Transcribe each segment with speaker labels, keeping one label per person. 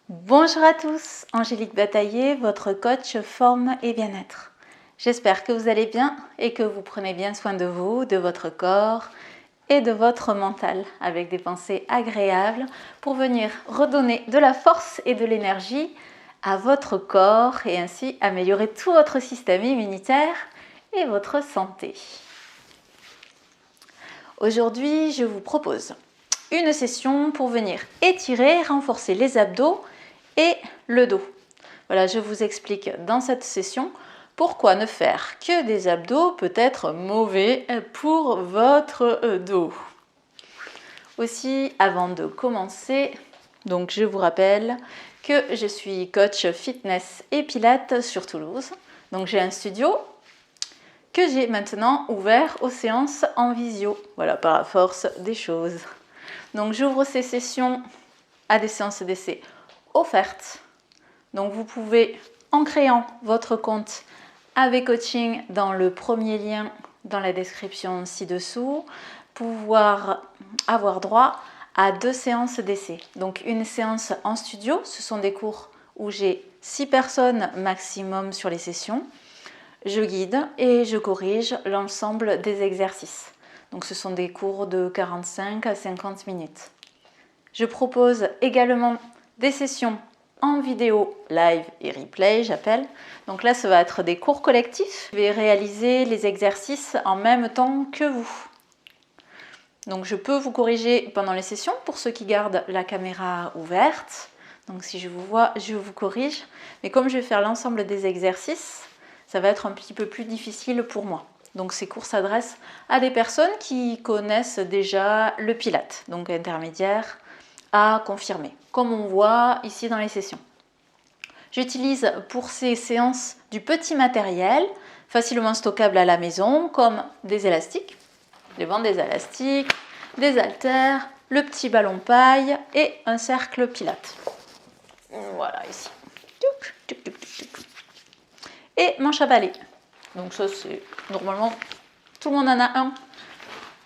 Speaker 1: Bonjour à tous, Angélique Bataillé, votre coach forme et bien-être. J'espère que vous allez bien et que vous prenez bien soin de vous, de votre corps et de votre mental avec des pensées agréables pour venir redonner de la force et de l'énergie à votre corps et ainsi améliorer tout votre système immunitaire et votre santé. Aujourd'hui, je vous propose une session pour venir étirer, renforcer les abdos et le dos. Voilà, je vous explique dans cette session pourquoi ne faire que des abdos peut être mauvais pour votre dos. Aussi, avant de commencer, donc je vous rappelle que je suis coach fitness et pilates sur Toulouse. Donc j'ai un studio que j'ai maintenant ouvert aux séances en visio. Voilà, par la force des choses. Donc j'ouvre ces sessions à des séances d'essai offertes. Donc vous pouvez, en créant votre compte AV Coaching dans le premier lien dans la description ci-dessous, pouvoir avoir droit à 2 séances d'essai. Donc une séance en studio, ce sont des cours où j'ai 6 personnes maximum sur les sessions. Je guide et je corrige l'ensemble des exercices. Donc ce sont des cours de 45 à 50 minutes. Je propose également des sessions en vidéo live et replay, j'appelle. Donc là, ça va être des cours collectifs. Je vais réaliser les exercices en même temps que vous. Donc je peux vous corriger pendant les sessions pour ceux qui gardent la caméra ouverte. Donc si je vous vois, je vous corrige. Mais comme je vais faire l'ensemble des exercices, ça va être un petit peu plus difficile pour moi. Donc ces cours s'adressent à des personnes qui connaissent déjà le Pilate, donc intermédiaire à confirmer, comme on voit ici dans les sessions. J'utilise pour ces séances du petit matériel facilement stockable à la maison, comme des élastiques, des bandes des élastiques, des haltères, le petit ballon paille et un cercle Pilate. Voilà ici. Et manche à balai. Donc ça c'est normalement tout le monde en a un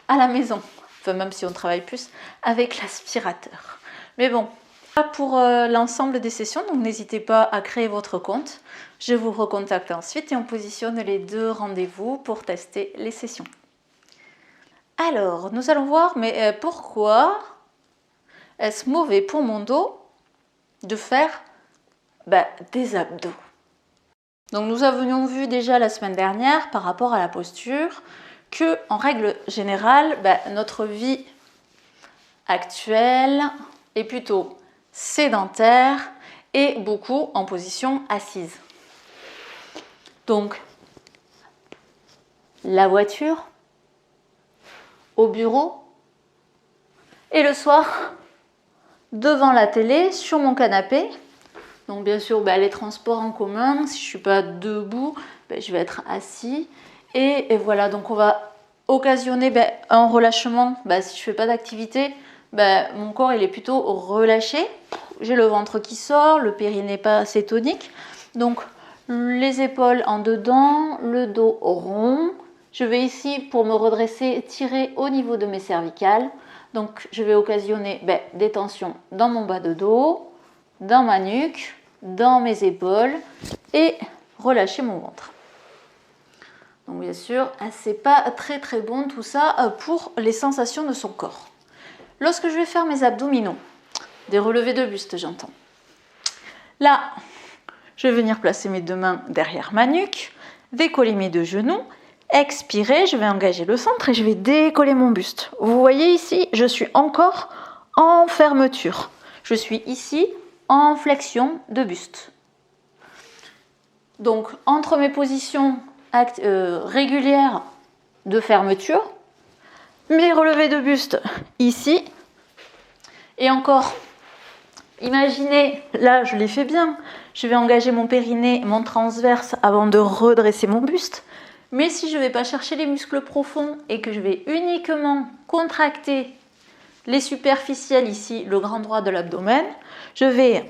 Speaker 1: à la maison. Enfin, même si on travaille plus avec l'aspirateur. Mais bon, pour l'ensemble des sessions, donc n'hésitez pas à créer votre compte. Je vous recontacte ensuite et on positionne les 2 rendez-vous pour tester les sessions. Alors, nous allons voir, mais pourquoi est-ce mauvais pour mon dos de faire des abdos? Donc nous avions vu déjà la semaine dernière par rapport à la posture que, en règle générale, notre vie actuelle est plutôt sédentaire et beaucoup en position assise. Donc, la voiture, au bureau et le soir, devant la télé, sur mon canapé. Donc bien sûr, les transports en commun, si je ne suis pas debout, je vais être assis. Et voilà, donc on va occasionner un relâchement. Si je ne fais pas d'activité, mon corps il est plutôt relâché. J'ai le ventre qui sort, le périnée pas assez tonique. Donc les épaules en dedans, le dos rond. Je vais ici, pour me redresser, tirer au niveau de mes cervicales. Donc je vais occasionner des tensions dans mon bas de dos, dans ma nuque, dans mes épaules et relâcher mon ventre. Donc bien sûr, c'est pas très très bon tout ça pour les sensations de son corps. Lorsque je vais faire mes abdominaux, des relevés de buste j'entends. Là, je vais venir placer mes 2 mains derrière ma nuque, décoller mes 2 genoux, expirer, je vais engager le centre et je vais décoller mon buste. Vous voyez ici, je suis encore en fermeture. Je suis ici en flexion de buste. Donc, entre mes positions régulières de fermeture, mes relevés de buste ici, et encore, imaginez, là je l'ai fait bien, je vais engager mon périnée, mon transverse avant de redresser mon buste, mais si je ne vais pas chercher les muscles profonds et que je vais uniquement contracter les superficiels ici, le grand droit de l'abdomen, je vais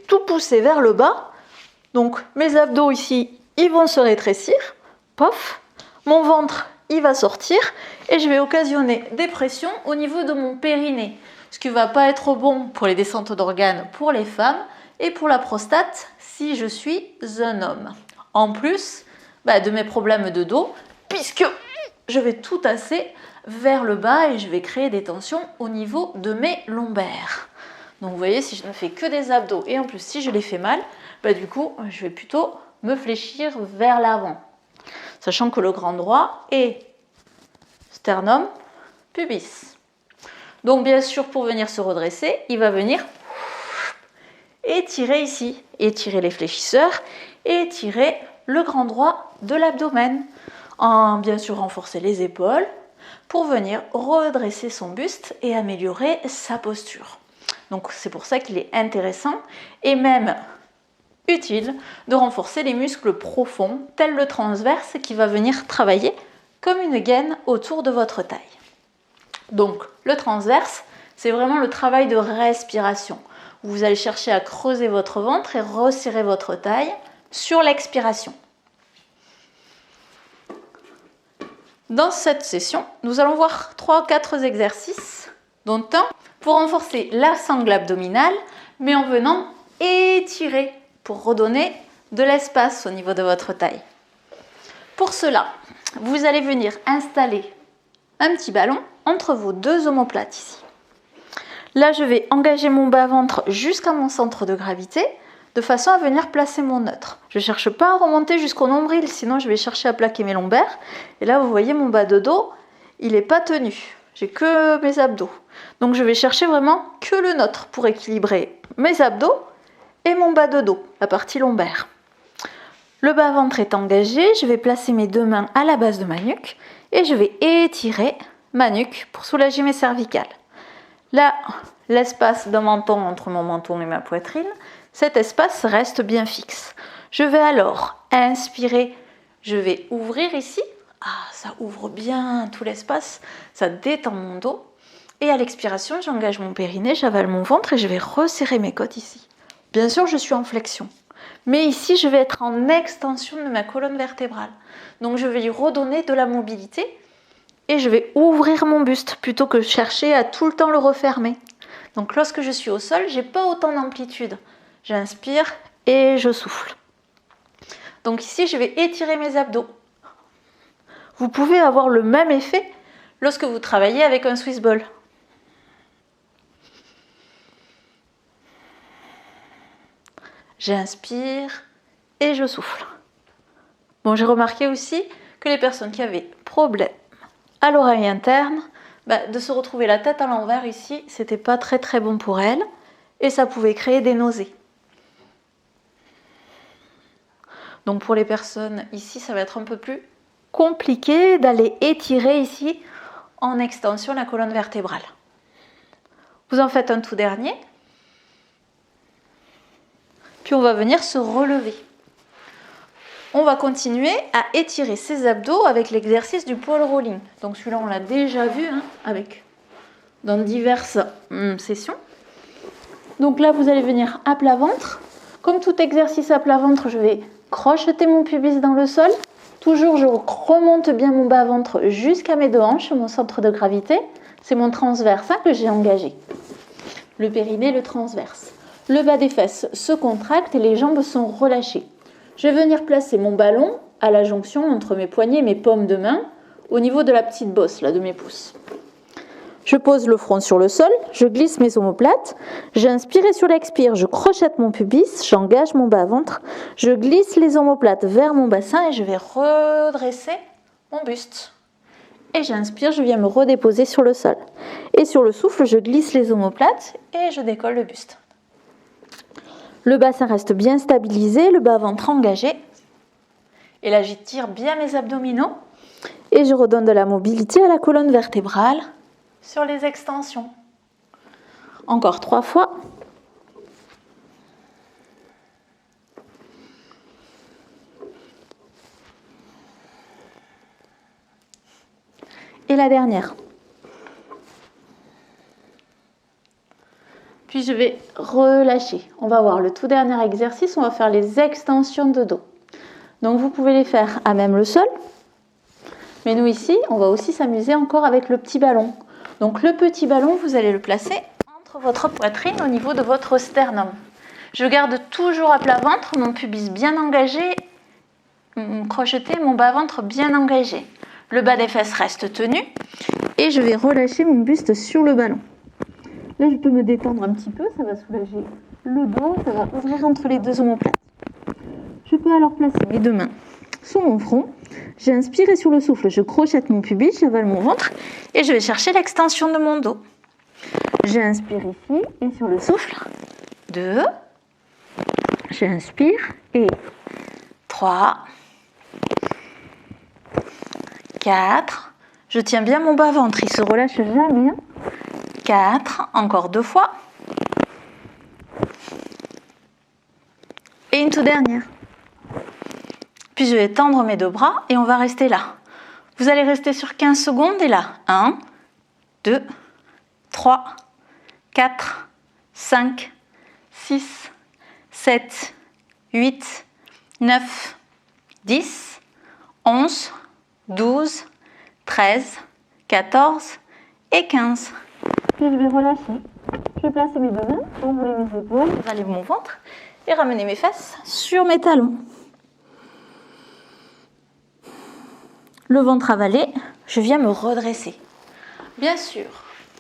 Speaker 1: tout pousser vers le bas. Donc mes abdos ici, ils vont se rétrécir. Pof. Mon ventre, il va sortir et je vais occasionner des pressions au niveau de mon périnée, ce qui ne va pas être bon pour les descentes d'organes pour les femmes et pour la prostate si je suis un homme. En plus de mes problèmes de dos, puisque je vais tout tasser vers le bas et je vais créer des tensions au niveau de mes lombaires. Donc vous voyez, si je ne fais que des abdos et en plus si je les fais mal, du coup je vais plutôt me fléchir vers l'avant. Sachant que le grand droit est sternum pubis. Donc bien sûr, pour venir se redresser, il va venir étirer ici, étirer les fléchisseurs, et étirer le grand droit de l'abdomen. Bien sûr renforcer les épaules pour venir redresser son buste et améliorer sa posture. Donc c'est pour ça qu'il est intéressant et même utile de renforcer les muscles profonds, tel le transverse qui va venir travailler comme une gaine autour de votre taille. Donc le transverse, c'est vraiment le travail de respiration. Vous allez chercher à creuser votre ventre et resserrer votre taille sur l'expiration. Dans cette session, nous allons voir 3 ou 4 exercices, dont un pour renforcer la sangle abdominale, mais en venant étirer pour redonner de l'espace au niveau de votre taille. Pour cela, vous allez venir installer un petit ballon entre vos 2 omoplates ici. Là, je vais engager mon bas-ventre jusqu'à mon centre de gravité, de façon à venir placer mon neutre. Je ne cherche pas à remonter jusqu'au nombril, sinon je vais chercher à plaquer mes lombaires. Et là, vous voyez, mon bas de dos, il n'est pas tenu. J'ai que mes abdos. Donc, je vais chercher vraiment que le neutre pour équilibrer mes abdos et mon bas de dos, la partie lombaire. Le bas-ventre est engagé, je vais placer mes 2 mains à la base de ma nuque et je vais étirer ma nuque pour soulager mes cervicales. Là, l'espace d'un menton entre mon menton et ma poitrine, cet espace reste bien fixe. Je vais alors inspirer, je vais ouvrir ici. Ça ouvre bien tout l'espace, ça détend mon dos. Et à l'expiration, j'engage mon périnée, j'avale mon ventre et je vais resserrer mes côtes ici. Bien sûr, je suis en flexion. Mais ici, je vais être en extension de ma colonne vertébrale. Donc, je vais lui redonner de la mobilité et je vais ouvrir mon buste plutôt que chercher à tout le temps le refermer. Donc, lorsque je suis au sol, je n'ai pas autant d'amplitude. J'inspire et je souffle. Donc ici, je vais étirer mes abdos. Vous pouvez avoir le même effet lorsque vous travaillez avec un Swiss ball. J'inspire et je souffle. Bon, j'ai remarqué aussi que les personnes qui avaient problème à l'oreille interne, de se retrouver la tête à l'envers ici, c'était pas très très bon pour elles et ça pouvait créer des nausées. Donc pour les personnes ici, ça va être un peu plus compliqué d'aller étirer ici en extension la colonne vertébrale. Vous en faites un tout dernier. Puis on va venir se relever. On va continuer à étirer ses abdos avec l'exercice du pole rolling. Donc celui-là, on l'a déjà vu dans diverses sessions. Donc là, vous allez venir à plat ventre. Comme tout exercice à plat ventre, je vais crocheter mon pubis dans le sol. Toujours, je remonte bien mon bas-ventre jusqu'à mes 2 hanches, mon centre de gravité. C'est mon transverse que j'ai engagé. Le périnée, le transverse. Le bas des fesses se contracte et les jambes sont relâchées. Je vais venir placer mon ballon à la jonction entre mes poignets et mes paumes de main, au niveau de la petite bosse là, de mes pouces. Je pose le front sur le sol, je glisse mes omoplates, j'inspire et sur l'expire, je crochette mon pubis, j'engage mon bas-ventre, je glisse les omoplates vers mon bassin et je vais redresser mon buste. Et j'inspire, je viens me redéposer sur le sol. Et sur le souffle, je glisse les omoplates et je décolle le buste. Le bassin reste bien stabilisé, le bas-ventre engagé. Et là, j'étire bien mes abdominaux et je redonne de la mobilité à la colonne vertébrale sur les extensions. Encore 3 fois. Et la dernière. Puis je vais relâcher. On va voir le tout dernier exercice, on va faire les extensions de dos. Donc vous pouvez les faire à même le sol. Mais nous ici, on va aussi s'amuser encore avec le petit ballon. Donc le petit ballon, vous allez le placer entre votre poitrine au niveau de votre sternum. Je garde toujours à plat ventre, mon pubis bien engagé, crocheté, mon bas-ventre bien engagé. Le bas des fesses reste tenu et je vais relâcher mon buste sur le ballon. Là, je peux me détendre un petit peu, ça va soulager le dos, ça va ouvrir entre les deux omoplates. Je peux alors placer mes deux mains sur mon front. J'inspire et sur le souffle, je crochette mon pubis, j'avale mon ventre et je vais chercher l'extension de mon dos. J'inspire ici et sur le souffle, 2. J'inspire et 3, 4. Je tiens bien mon bas-ventre, il ne se relâche jamais. 4, encore 2 fois. Et une toute dernière. Puis je vais tendre mes 2 bras et on va rester là. Vous allez rester sur 15 secondes et là. 1, 2, 3, 4, 5, 6, 7, 8, 9, 10, 11, 12, 13, 14 et 15. Puis je vais relâcher. Je vais placer mes 2 mains, enrouler mes épaules, râler mon ventre et ramener mes fesses sur mes talons. Le ventre avalé, je viens me redresser. Bien sûr,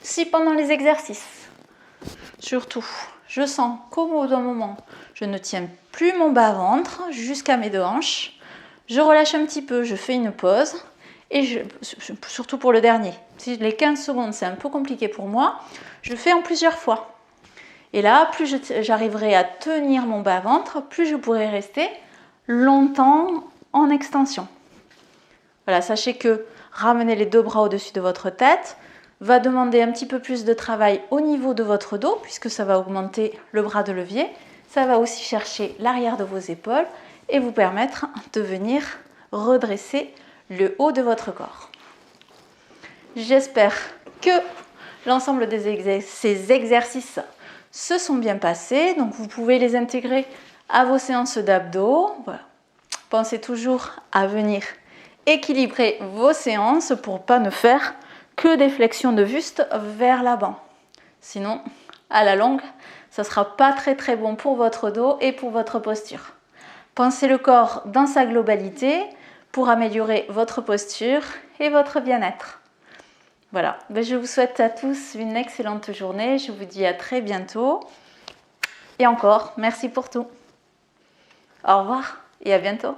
Speaker 1: si pendant les exercices, surtout, je sens qu'au bout d'un moment, je ne tiens plus mon bas-ventre jusqu'à mes 2 hanches, je relâche un petit peu, je fais une pause et surtout pour le dernier. Si les 15 secondes, c'est un peu compliqué pour moi, je fais en plusieurs fois. Et là, plus j'arriverai à tenir mon bas-ventre, plus je pourrai rester longtemps en extension. Voilà, sachez que ramener les 2 bras au-dessus de votre tête va demander un petit peu plus de travail au niveau de votre dos, puisque ça va augmenter le bras de levier. Ça va aussi chercher l'arrière de vos épaules et vous permettre de venir redresser le haut de votre corps. J'espère que l'ensemble de ces exercices se sont bien passés. Donc vous pouvez les intégrer à vos séances d'abdos. Voilà. Pensez toujours à venir équilibrer vos séances pour ne pas faire que des flexions de buste vers l'avant. Sinon, à la longue, ça ne sera pas très bon pour votre dos et pour votre posture. Pensez le corps dans sa globalité pour améliorer votre posture et votre bien-être. Voilà, je vous souhaite à tous une excellente journée. Je vous dis à très bientôt. Et encore, merci pour tout. Au revoir et à bientôt.